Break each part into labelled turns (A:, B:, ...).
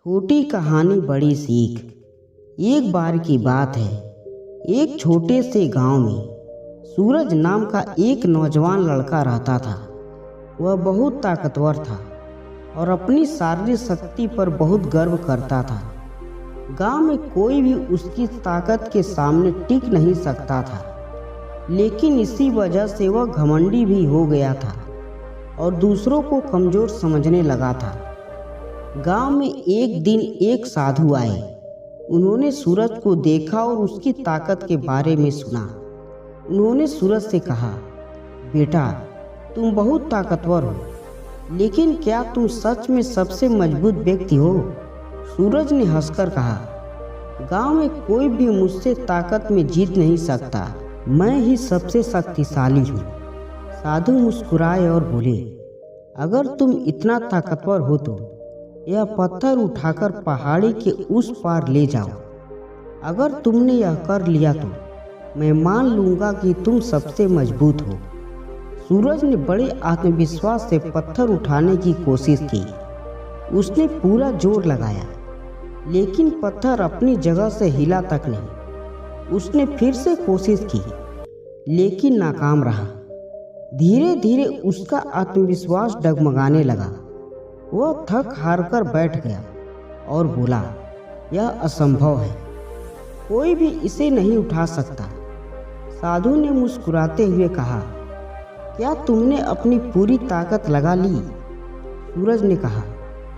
A: छोटी कहानी बड़ी सीख। एक बार की बात है, एक छोटे से गांव में सूरज नाम का एक नौजवान लड़का रहता था। वह बहुत ताकतवर था और अपनी शारीरिक शक्ति पर बहुत गर्व करता था। गांव में कोई भी उसकी ताकत के सामने टिक नहीं सकता था, लेकिन इसी वजह से वह घमंडी भी हो गया था और दूसरों को कमज़ोर समझने लगा था। गांव में एक दिन एक साधु आए। उन्होंने सूरज को देखा और उसकी ताकत के बारे में सुना। उन्होंने सूरज से कहा, बेटा, तुम बहुत ताकतवर हो, लेकिन क्या तुम सच में सबसे मजबूत व्यक्ति हो? सूरज ने हंसकर कहा, गांव में कोई भी मुझसे ताकत में जीत नहीं सकता, मैं ही सबसे शक्तिशाली हूँ। साधु मुस्कुराए और बोले, अगर तुम इतना ताकतवर हो तो यह पत्थर उठाकर पहाड़ी के उस पार ले जाओ। अगर तुमने यह कर लिया तो मैं मान लूँगा कि तुम सबसे मजबूत हो। सूरज ने बड़े आत्मविश्वास से पत्थर उठाने की कोशिश की। उसने पूरा जोर लगाया, लेकिन पत्थर अपनी जगह से हिला तक नहीं। उसने फिर से कोशिश की, लेकिन नाकाम रहा। धीरे धीरे उसका आत्मविश्वास डगमगाने लगा। वह थक हार कर बैठ गया और बोला, यह असंभव है, कोई भी इसे नहीं उठा सकता। साधु ने मुस्कुराते हुए कहा, क्या तुमने अपनी पूरी ताकत लगा ली? सूरज ने कहा,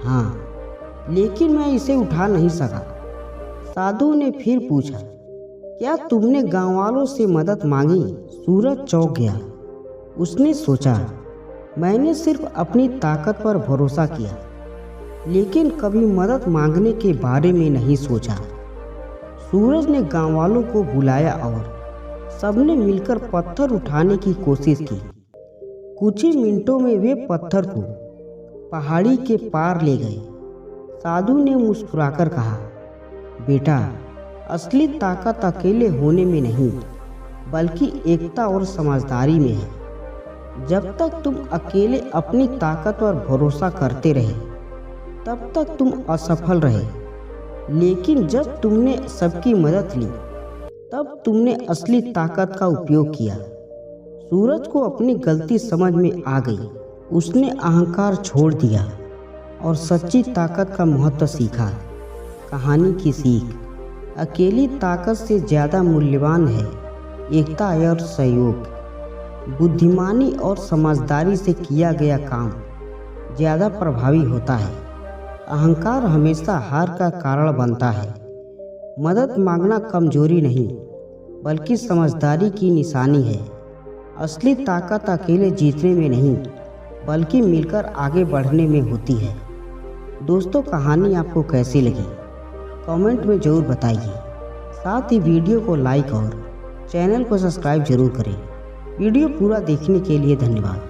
A: हाँ, लेकिन मैं इसे उठा नहीं सका। साधु ने फिर पूछा, क्या तुमने गांव वालों से मदद मांगी? सूरज चौंक गया। उसने सोचा, मैंने सिर्फ अपनी ताकत पर भरोसा किया, लेकिन कभी मदद मांगने के बारे में नहीं सोचा। सूरज ने गांव वालों को बुलाया और सबने मिलकर पत्थर उठाने की कोशिश की। कुछ ही मिनटों में वे पत्थर को पहाड़ी के पार ले गए। साधु ने मुस्कुराकर कहा, बेटा, असली ताकत अकेले होने में नहीं, बल्कि एकता और समझदारी में है। जब तक तुम अकेले अपनी ताकत पर भरोसा करते रहे, तब तक तुम असफल रहे, लेकिन जब तुमने सबकी मदद ली, तब तुमने असली ताकत का उपयोग किया। सूरज को अपनी गलती समझ में आ गई। उसने अहंकार छोड़ दिया और सच्ची ताकत का महत्व सीखा। कहानी की सीख, अकेली ताकत से ज़्यादा मूल्यवान है एकता और सहयोग। बुद्धिमानी और समझदारी से किया गया काम ज़्यादा प्रभावी होता है। अहंकार हमेशा हार का कारण बनता है। मदद मांगना कमजोरी नहीं, बल्कि समझदारी की निशानी है। असली ताकत अकेले जीतने में नहीं, बल्कि मिलकर आगे बढ़ने में होती है। दोस्तों, कहानी आपको कैसी लगी कमेंट में ज़रूर बताइए। साथ ही वीडियो को लाइक और चैनल को सब्सक्राइब जरूर करें। वीडियो पूरा देखने के लिए धन्यवाद।